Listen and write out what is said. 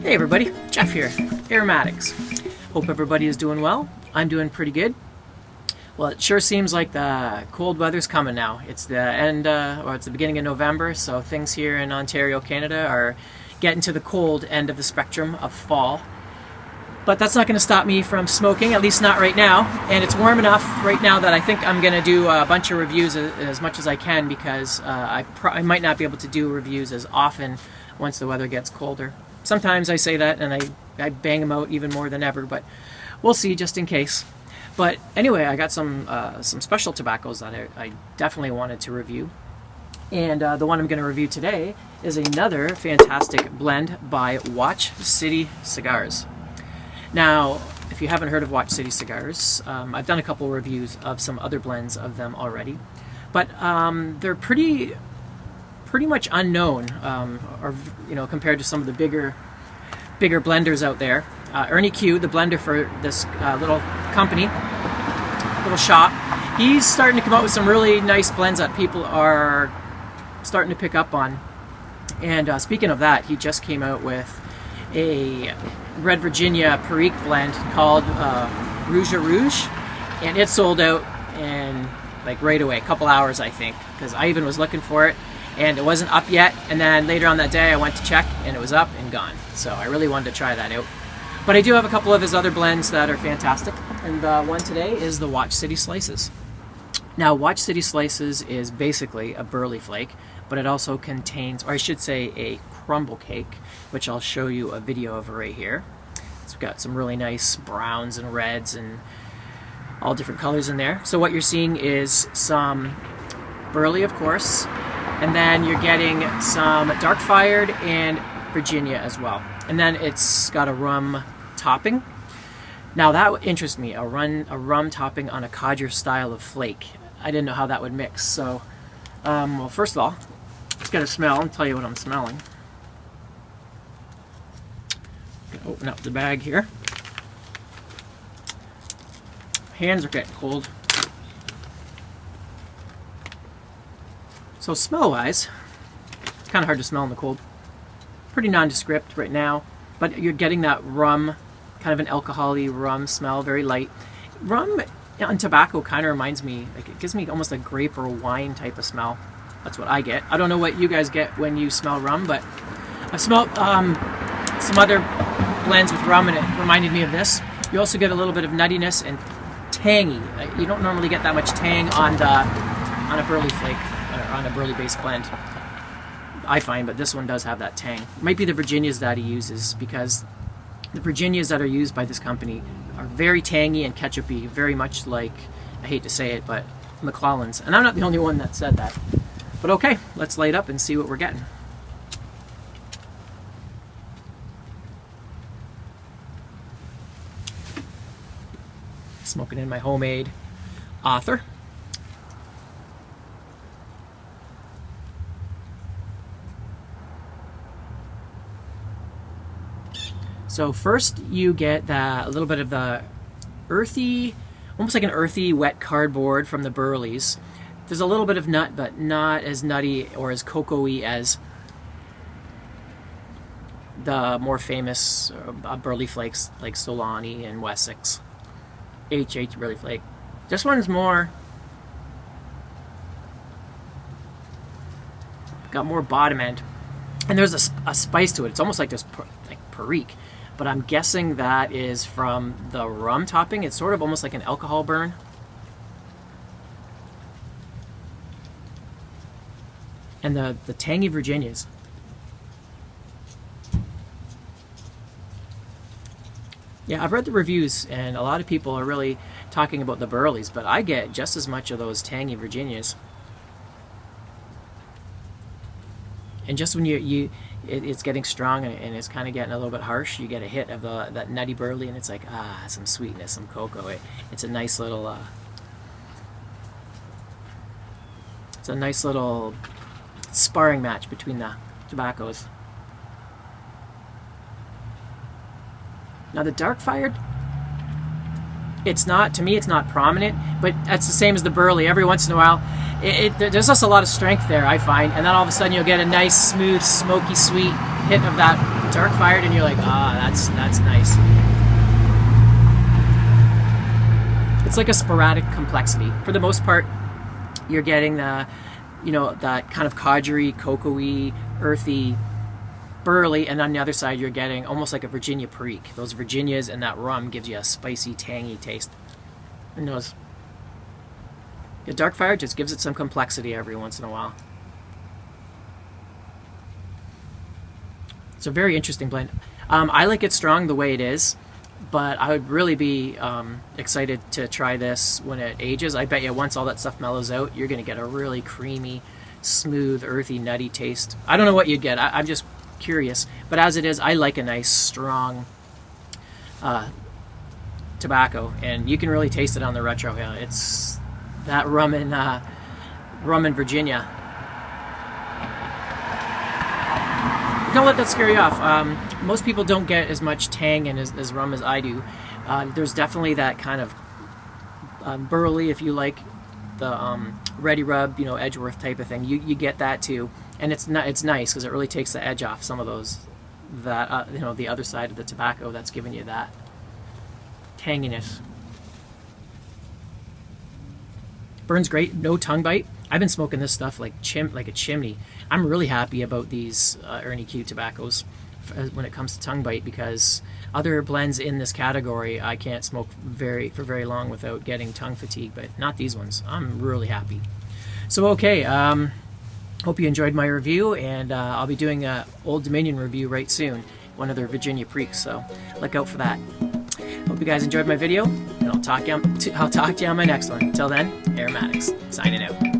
Hey everybody, Jeff here, Aromatics. Hope everybody is doing well. I'm doing pretty good. Well, it sure seems like the cold weather's coming now. It's the end, or it's the beginning of November, so things here in Ontario, Canada are getting to the cold end of the spectrum of fall. But that's not going to stop me from smoking, at least not right now. And it's warm enough right now that I think I'm going to do a bunch of reviews as much as I can, because I might not be able to do reviews as often once the weather gets colder. Sometimes I say that and I bang them out even more than ever, but we'll see just in case. But anyway, I got some special tobaccos that I definitely wanted to review. And the one I'm going to review today is another fantastic blend by Watch City Cigars. Now, if you haven't heard of Watch City Cigars, I've done a couple reviews of some other blends of them already, but they're pretty much unknown, or compared to some of the bigger blenders out there. Ernie Q, the blender for this little company, little shop, he's starting to come out with some really nice blends that people are starting to pick up on. And speaking of that, he just came out with a Red Virginia Perique blend called Rouge à Rouge, and it sold out in like right away, a couple hours I think, because I even was looking for it and it wasn't up yet, and then later on that day I went to check and it was up and gone. So I really wanted to try that out. But I do have a couple of his other blends that are fantastic, and one today is the Watch City Slices. Now, Watch City Slices is basically a burley flake, but it also contains, or I should say, a crumble cake, which I'll show you a video of right here. It's got some really nice browns and reds and all different colors in there. So what you're seeing is some burley, of course, and then you're getting some dark fired and Virginia as well. And then it's got a rum topping. Now that interests me, a rum topping on a codger style of flake. I didn't know how that would mix. So, well, first of all, let's get a smell and tell you what I'm smelling. Open up the bag here. Hands are getting cold. So smell-wise, it's kind of hard to smell in the cold. Pretty nondescript right now, but you're getting that rum, kind of an alcohol-y rum smell, very light. Rum and tobacco kind of reminds me, like it gives me almost a grape or wine type of smell. That's what I get. I don't know what you guys get when you smell rum, but I've smelled some other blends with rum and it reminded me of this. You also get a little bit of nuttiness and tangy. You don't normally get that much tang on a burley flake or on a burley based blend, I find, but this one does have that tang. It might be the Virginias that he uses, because the Virginias that are used by this company are very tangy and ketchupy, very much like, I hate to say it, but McClellan's. And I'm not the only one that said that. But okay, let's light up and see what we're getting. Smoking in my homemade Author. So first you get a little bit of the earthy, almost like an earthy wet cardboard from the burleys. There's a little bit of nut, but not as nutty or as cocoa-y as the more famous burley flakes like Solani and Wessex. HH burley flake. This one's more, got more bottom end, and there's a spice to it. It's almost like this like Perique, but I'm guessing that is from the rum topping. It's sort of almost like an alcohol burn. And the tangy Virginias. Yeah, I've read the reviews, and a lot of people are really talking about the burleys, but I get just as much of those tangy Virginias. And just when it's getting strong and it's kind of getting a little bit harsh, you get a hit of that nutty burley, and it's like, some sweetness, some cocoa. It's a nice little, sparring match between the tobaccos. Now the dark fired, it's not, to me it's not prominent, but that's the same as the burley. Every once in a while there's just a lot of strength there, I find, and then all of a sudden you'll get a nice smooth smoky sweet hit of that dark fired, and you're like, that's nice. It's like a sporadic complexity. For the most part, you're getting the, that kind of codgery, cocoa-y, earthy, burly, and on the other side you're getting almost like a Virginia Perique. Those Virginias and that rum gives you a spicy, tangy taste. Who knows? The dark fire just gives it some complexity every once in a while. It's a very interesting blend. I like it strong the way it is, but I would really be excited to try this when it ages. I bet you once all that stuff mellows out, you're going to get a really creamy, smooth, earthy, nutty taste. I don't know what you'd get. I'm just curious. But as it is, I like a nice, strong tobacco, and you can really taste it on the retro. Yeah, it's that rum in Virginia. Don't let that scare you off. Most people don't get as much tang and as rum as I do. There's definitely that kind of burly, if you like, the ready rub, Edgeworth type of thing. You get that too, and it's nice because it really takes the edge off some of those the other side of the tobacco that's giving you that tanginess. Burns great, no tongue bite. I've been smoking this stuff like a chimney. I'm really happy about these Ernie Q tobaccos when it comes to tongue bite, because other blends in this category I can't smoke for very long without getting tongue fatigue, but not these ones. I'm really happy. So okay, hope you enjoyed my review, and I'll be doing a Old Dominion review right soon, one of their Virginia Periques, so look out for that. Hope you guys enjoyed my video, and I'll talk to you on my next one. Until then, Aromatics, signing out.